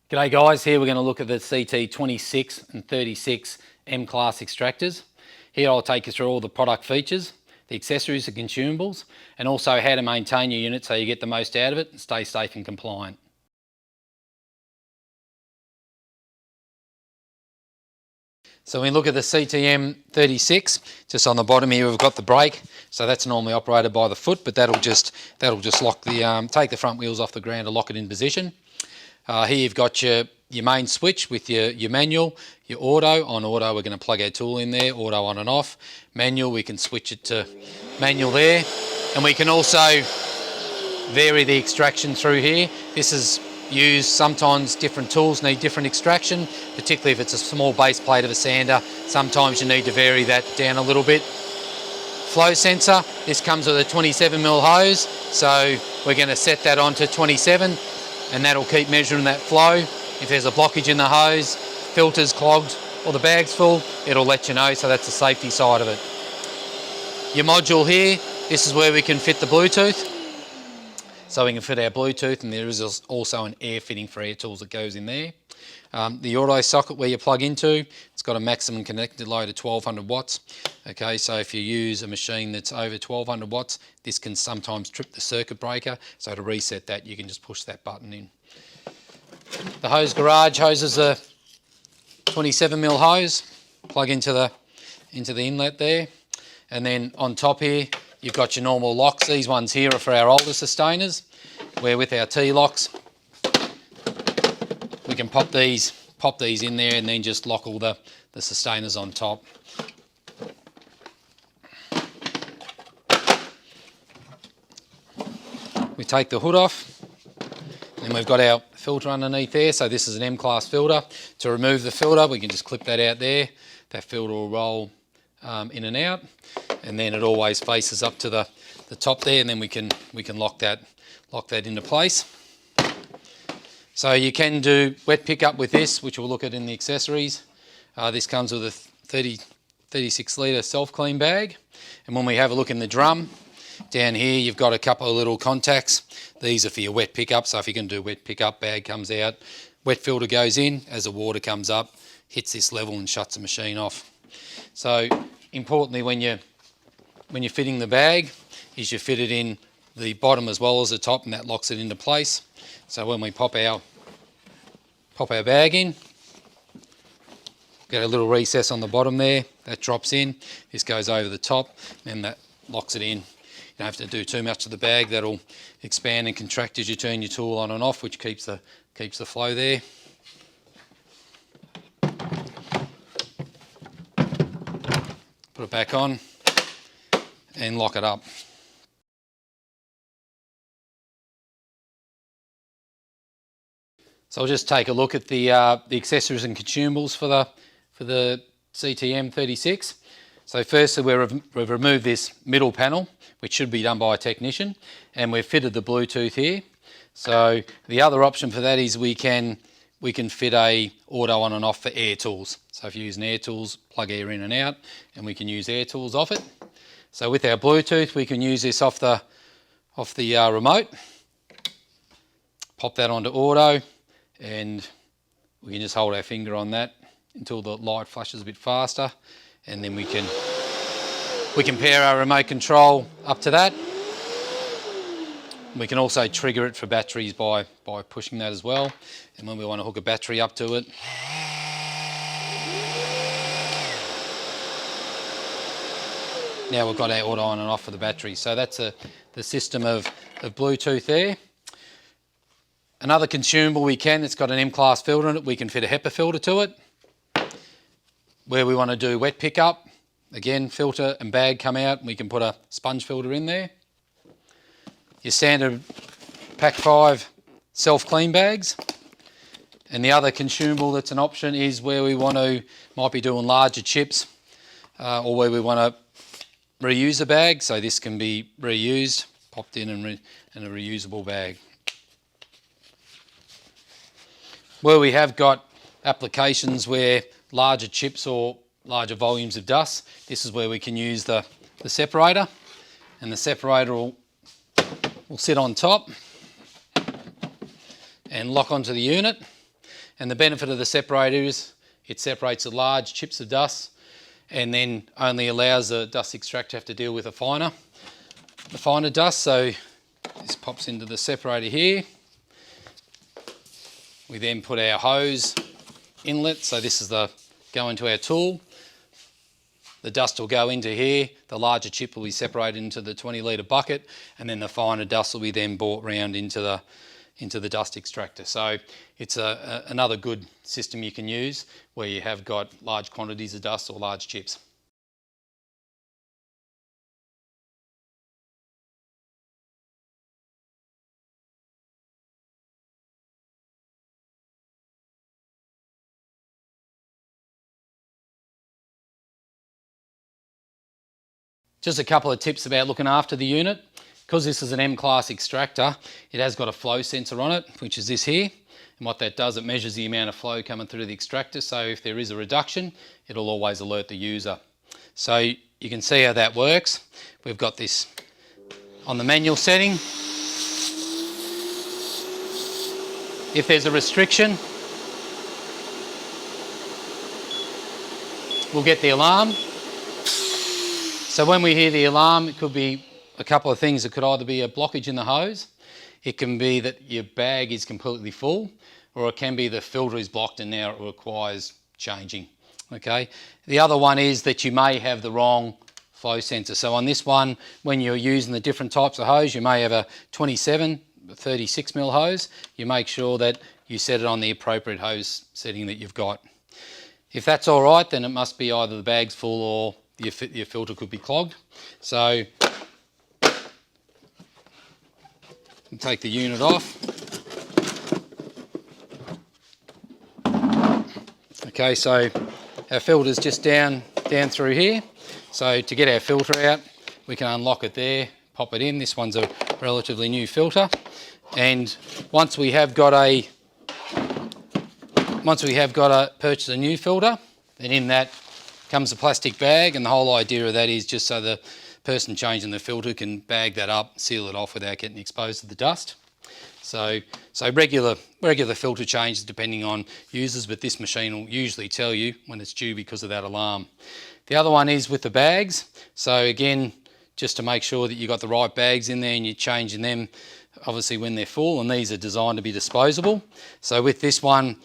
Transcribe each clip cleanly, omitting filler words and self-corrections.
G'day guys, here we're going to look at the CT26 and 36 M-Class extractors. Here I'll take you through all the product features, the accessories and consumables, and also how to maintain your unit so you get the most out of it and stay safe and compliant. So when we look at the CTM 36, just on the bottom here we've got the brake. So that's normally operated by the foot, but that'll just lock the take the front wheels off the ground to lock it in position. Here you've got your main switch with your manual, your auto. On auto we're going to plug our tool in there, auto on and off. Manual, we can switch it to manual there, and we can also vary the extraction through here. This is used, sometimes different tools need different extraction, particularly if it's a small base plate of a sander. Sometimes you need to vary that down a little bit. Flow sensor, this comes with a 27mm hose, so we're going to set that onto 27, and that'll keep measuring that flow. If there's a blockage in the hose, filter's clogged or the bag's full, it'll let you know, so that's the safety side of it. Your module here, this is where we can fit the Bluetooth. So we can fit our Bluetooth, and there is also an air fitting for air tools that goes in there. The auto socket where you plug into, it's got a maximum connected load of 1200 watts. Okay, so if you use a machine that's over 1200 watts, this can sometimes trip the circuit breaker. So to reset that, you can just push that button in. The hose garage hoses a 27mm hose, plug into the inlet there. And then on top here, you've got your normal locks. These ones here are for our older sustainers, where with our T-locks, we can pop these in there and then just lock all the sustainers on top. We take the hood off, and we've got our filter underneath there. So this is an M-Class filter. To remove the filter, we can just clip that out there. That filter will roll in and out, and then it always faces up to the top there, and then we can lock that into place. So you can do wet pickup with this, which we'll look at in the accessories. This comes with a 36 litre self-clean bag, and when we have a look in the drum, down here you've got a couple of little contacts. These are for your wet pickup, so if you can do wet pickup, bag comes out, wet filter goes in, as the water comes up, hits this level and shuts the machine off. So importantly, when you're fitting the bag, is you fit it in the bottom as well as the top, and that locks it into place. So when we pop our bag in, get a little recess on the bottom there, that drops in, this goes over the top, and that locks it in. You don't have to do too much to the bag, that'll expand and contract as you turn your tool on and off, which keeps the flow there. Put it back on and lock it up. So I'll just take a look at the accessories and consumables for the CTM 36. So firstly, we've removed this middle panel, which should be done by a technician, and we've fitted the Bluetooth here. So the other option for that is we can fit a auto on and off for air tools. So if you're using air tools, plug air in and out, and we can use air tools off it. So with our Bluetooth, we can use this off the remote, pop that onto auto, and we can just hold our finger on that until the light flashes a bit faster, and then we can pair our remote control up to that. We can also trigger it for batteries by pushing that as well, and when we want to hook a battery up to it, now we've got our auto on and off for the battery. So that's the system of Bluetooth there. Another consumable it's got an M-Class filter in it, we can fit a HEPA filter to it. Where we want to do wet pickup, again, filter and bag come out, and we can put a sponge filter in there. Your standard Pack 5 self-clean bags. And the other consumable that's an option is where we might be doing larger chips, or where we want to reuse a bag. So this can be reused, popped in and a reusable bag. Where we have got applications where larger chips or larger volumes of dust, this is where we can use the separator, and the separator will sit on top and lock onto the unit. And the benefit of the separator is it separates the large chips of dust and then only allows the dust extractor to have to deal with the finer dust. So this pops into the separator here. We then put our hose inlet, so this is the go into our tool. The dust will go into here, the larger chip will be separated into the 20 litre bucket, and then the finer dust will be then brought round into the dust extractor. So it's another good system you can use where you have got large quantities of dust or large chips. Just a couple of tips about looking after the unit. Because this is an M-class extractor, it has got a flow sensor on it, which is this here. And what that does, it measures the amount of flow coming through the extractor. So if there is a reduction, it'll always alert the user. So you can see how that works. We've got this on the manual setting. If there's a restriction, we'll get the alarm. So when we hear the alarm, it could be a couple of things. It could either be a blockage in the hose, it can be that your bag is completely full, or it can be the filter is blocked and now it requires changing. Okay. The other one is that you may have the wrong flow sensor. So on this one, when you're using the different types of hose, you may have a 27, 36mm hose. You make sure that you set it on the appropriate hose setting that you've got. If that's all right, then it must be either the bag's full or your filter could be clogged. So take the unit off. Okay, so our filter's just down through here. So to get our filter out, we can unlock it there, pop it in. This one's a relatively new filter. And once we have got to purchase a new filter, then in that comes a plastic bag, and the whole idea of that is just so the person changing the filter can bag that up, seal it off without getting exposed to the dust. So regular filter changes depending on users, but this machine will usually tell you when it's due because of that alarm. The other one is with the bags. So again, just to make sure that you've got the right bags in there and you're changing them obviously when they're full, and these are designed to be disposable. So with this one,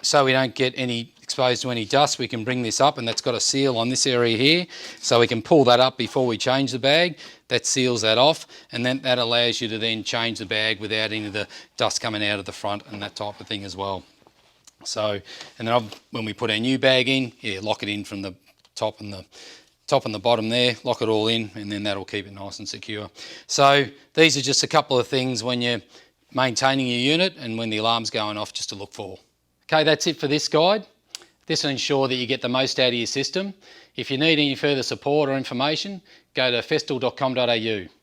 so we don't get exposed to any dust, we can bring this up, and that's got a seal on this area here, so we can pull that up before we change the bag. That seals that off, and then that allows you to then change the bag without any of the dust coming out of the front and that type of thing as well. So, and then when we put our new bag in, lock it in from the top and the bottom there, lock it all in, and then that'll keep it nice and secure. So these are just a couple of things when you're maintaining your unit and when the alarm's going off, just to look for. Okay, that's it for this guide. This will ensure that you get the most out of your system. If you need any further support or information, go to festool.com.au.